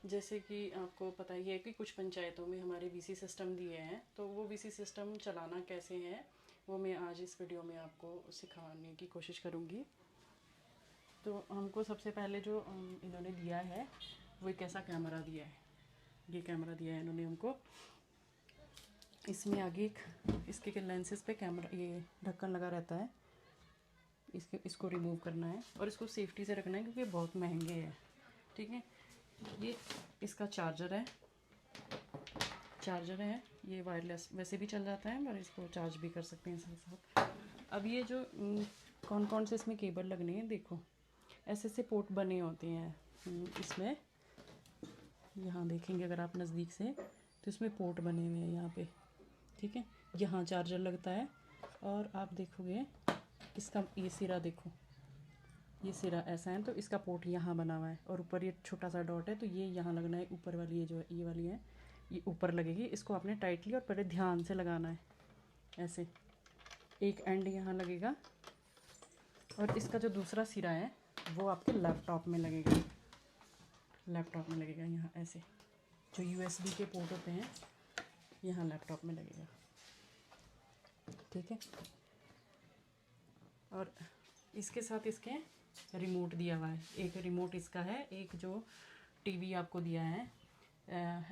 जैसे कि आपको पता ही है कि कुछ पंचायतों में हमारे वीसी सिस्टम दिए हैं, तो वो वीसी सिस्टम चलाना कैसे है वो मैं आज इस वीडियो में आपको सिखाने की कोशिश करूँगी। तो हमको सबसे पहले जो इन्होंने दिया है वो एक ऐसा कैमरा दिया है। ये कैमरा दिया है इन्होंने हमको। इसमें आगे एक इसके लेंसेज पे कैमरा ये ढक्कन लगा रहता है। इसको रिमूव करना है और इसको सेफ्टी से रखना है क्योंकि बहुत महंगे हैं। ठीक है, ये इसका चार्जर है। ये वायरलेस वैसे भी चल जाता है, पर इसको चार्ज भी कर सकते हैं साथ साथ। अब ये जो कौन कौन से इसमें केबल लगने हैं, देखो ऐसे ऐसे पोर्ट बने होते हैं इसमें। यहाँ देखेंगे अगर आप नज़दीक से तो इसमें पोर्ट बने हुए हैं यहाँ पे। ठीक है, यहाँ चार्जर लगता है और आप देखोगे इसका ये सिरा, देखो ये सिरा ऐसा है तो इसका पोर्ट यहाँ बना हुआ है और ऊपर ये छोटा सा डॉट है तो ये यहाँ लगना है। ऊपर वाली ये जो है ये वाली है, ये ऊपर लगेगी। इसको आपने टाइटली और पहले ध्यान से लगाना है ऐसे। एक एंड यहाँ लगेगा और इसका जो दूसरा सिरा है वो आपके लैपटॉप में लगेगा। यहाँ ऐसे जो यूएसबी के पोर्ट होते हैं यहाँ लैपटॉप में लगेगा। ठीक है, और इसके साथ इसके रिमोट दिया हुआ है। एक रिमोट इसका है, एक जो टीवी आपको दिया है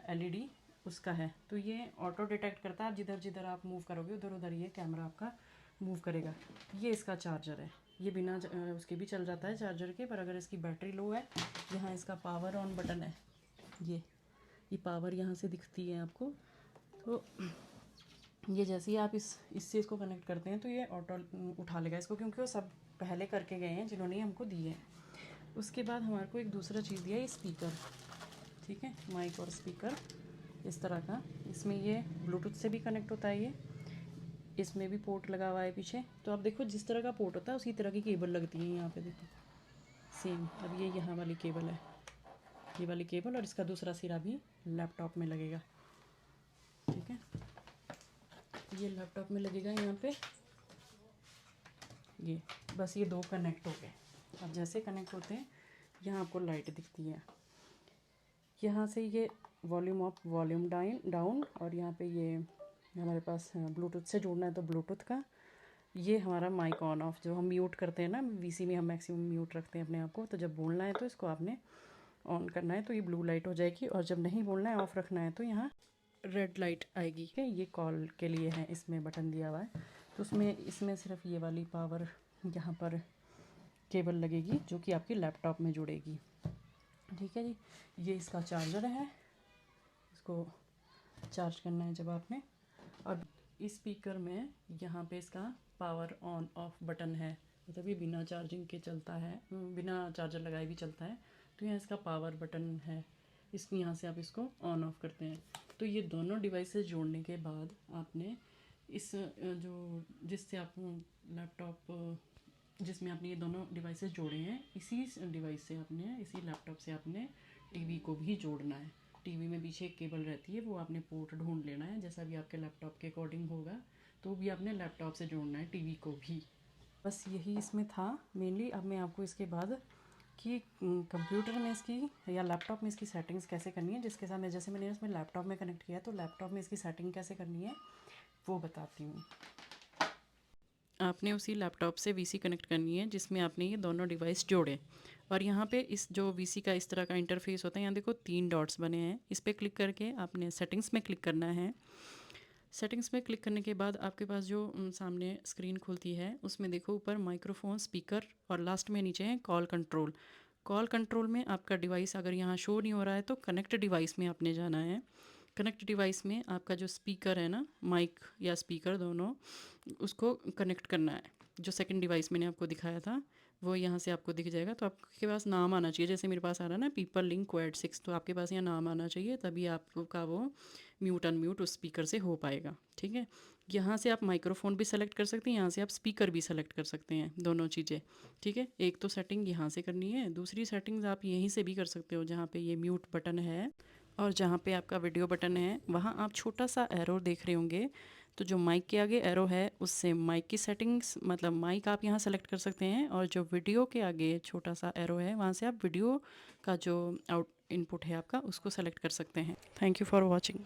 एलईडी उसका है। तो ये ऑटो डिटेक्ट करता है, जिधर जिधर आप मूव करोगे उधर उधर ये कैमरा आपका मूव करेगा। ये इसका चार्जर है, ये बिना उसके भी चल जाता है चार्जर के, पर अगर इसकी बैटरी लो है, यहाँ इसका पावर ऑन बटन है। ये पावर यहाँ से दिखती है आपको। तो ये जैसे ही आप इससे इसको कनेक्ट करते हैं तो ये ऑटो उठा लेगा इसको, क्योंकि वो सब पहले करके गए हैं जिन्होंने हमको दिए हैं। उसके बाद हमारे को एक दूसरा चीज़ दिया है, ये स्पीकर। ठीक है, माइक और स्पीकर इस तरह का। इसमें ये ब्लूटूथ से भी कनेक्ट होता है। ये इसमें भी पोर्ट लगा हुआ है पीछे। तो आप देखो जिस तरह का पोर्ट होता है उसी तरह की केबल लगती है यहाँ पे, देखो सेम। अब ये यहाँ वाली केबल है, ये वाली केबल, और इसका दूसरा सिरा भी लैपटॉप में लगेगा। ठीक है, ये लैपटॉप में लगेगा यहाँ पे। ये बस ये दो कनेक्ट हो गए। अब जैसे कनेक्ट होते हैं यहाँ आपको लाइट दिखती है। यहाँ से ये वॉल्यूम अप वॉल्यूम डाउन, और यहाँ पे ये हमारे पास ब्लूटूथ से जोड़ना है तो ब्लूटूथ का। ये हमारा माइक ऑन ऑफ, जो हम म्यूट करते हैं ना, वीसी में हम मैक्सिमम म्यूट रखते हैं अपने आप को। तो जब बोलना है तो इसको आपने ऑन करना है तो ये ब्लू लाइट हो जाएगी, और जब नहीं बोलना है ऑफ़ रखना है तो यहाँ रेड लाइट आएगी। है ये कॉल के लिए है, इसमें बटन दिया हुआ है। तो इसमें सिर्फ ये वाली पावर यहाँ पर केबल लगेगी जो कि आपकी लैपटॉप में जुड़ेगी। ठीक है जी, ये इसका चार्जर है, इसको चार्ज करना है जब आपने। और इस स्पीकर में यहाँ पे इसका पावर ऑन ऑफ बटन है, मतलब ये बिना चार्जिंग के चलता है, बिना चार्जर लगाए भी चलता है। तो यहाँ इसका पावर बटन है, इसको यहाँ से आप इसको ऑन ऑफ करते हैं। तो ये दोनों डिवाइसेस जोड़ने के बाद आपने इस जो जिससे आप लैपटॉप जिसमें आपने ये दोनों डिवाइसेस जोड़े हैं, इसी डिवाइस से आपने, इसी लैपटॉप से आपने टीवी को भी जोड़ना है। टीवी में पीछे एक केबल रहती है, वो आपने पोर्ट ढूंढ लेना है जैसा भी आपके लैपटॉप के अकॉर्डिंग होगा। तो भी आपने लैपटॉप से जोड़ना है टीवी को भी। बस यही इसमें था मेनली। अब मैं आपको इसके बाद कि कंप्यूटर में इसकी या लैपटॉप में इसकी सेटिंग्स कैसे करनी है, जिसके साथ जैसे मैंने इसमें लैपटॉप में कनेक्ट किया तो लैपटॉप में इसकी सेटिंग कैसे करनी है वो बताती हूँ। आपने उसी लैपटॉप से वीसी कनेक्ट करनी है जिसमें आपने ये दोनों डिवाइस जोड़े, और यहाँ पे इस जो वीसी का इस तरह का इंटरफेस होता है, यहाँ देखो 3 डॉट्स बने हैं। इस पर क्लिक करके आपने सेटिंग्स में क्लिक करना है। सेटिंग्स में क्लिक करने के बाद आपके पास जो सामने स्क्रीन खुलती है उसमें देखो ऊपर माइक्रोफोन, स्पीकर, और लास्ट में नीचे है कॉल कंट्रोल। कॉल कंट्रोल में आपका डिवाइस अगर यहाँ शो नहीं हो रहा है तो कनेक्ट डिवाइस में आपने जाना है। कनेक्ट डिवाइस में आपका जो स्पीकर है ना, माइक या स्पीकर दोनों, उसको कनेक्ट करना है। जो सेकंड डिवाइस मैंने आपको दिखाया था वो यहाँ से आपको दिख जाएगा। तो आपके पास नाम आना चाहिए, जैसे मेरे पास आ रहा है ना पीपल लिंक क्वाड 6, तो आपके पास यहाँ नाम आना चाहिए, तभी आपका वो म्यूट अनम्यूट उस स्पीकर से हो पाएगा। ठीक है, यहाँ से आप माइक्रोफोन भी सेलेक्ट कर सकते हैं, यहाँ से आप स्पीकर भी सेलेक्ट कर सकते हैं, दोनों चीज़ें। ठीक है, एक तो सेटिंग यहाँ से करनी है, दूसरी सेटिंग्स आप यहीं से भी कर सकते हो जहाँ पे ये म्यूट बटन है और जहाँ पे आपका वीडियो बटन है वहाँ आप छोटा सा एरो देख रहे होंगे। तो जो माइक के आगे एरो है उससे माइक की सेटिंग्स, मतलब माइक आप यहाँ सेलेक्ट कर सकते हैं, और जो वीडियो के आगे छोटा सा एरो है वहाँ से आप वीडियो का जो इनपुट है आपका उसको सेलेक्ट कर सकते हैं। Thank you for watching.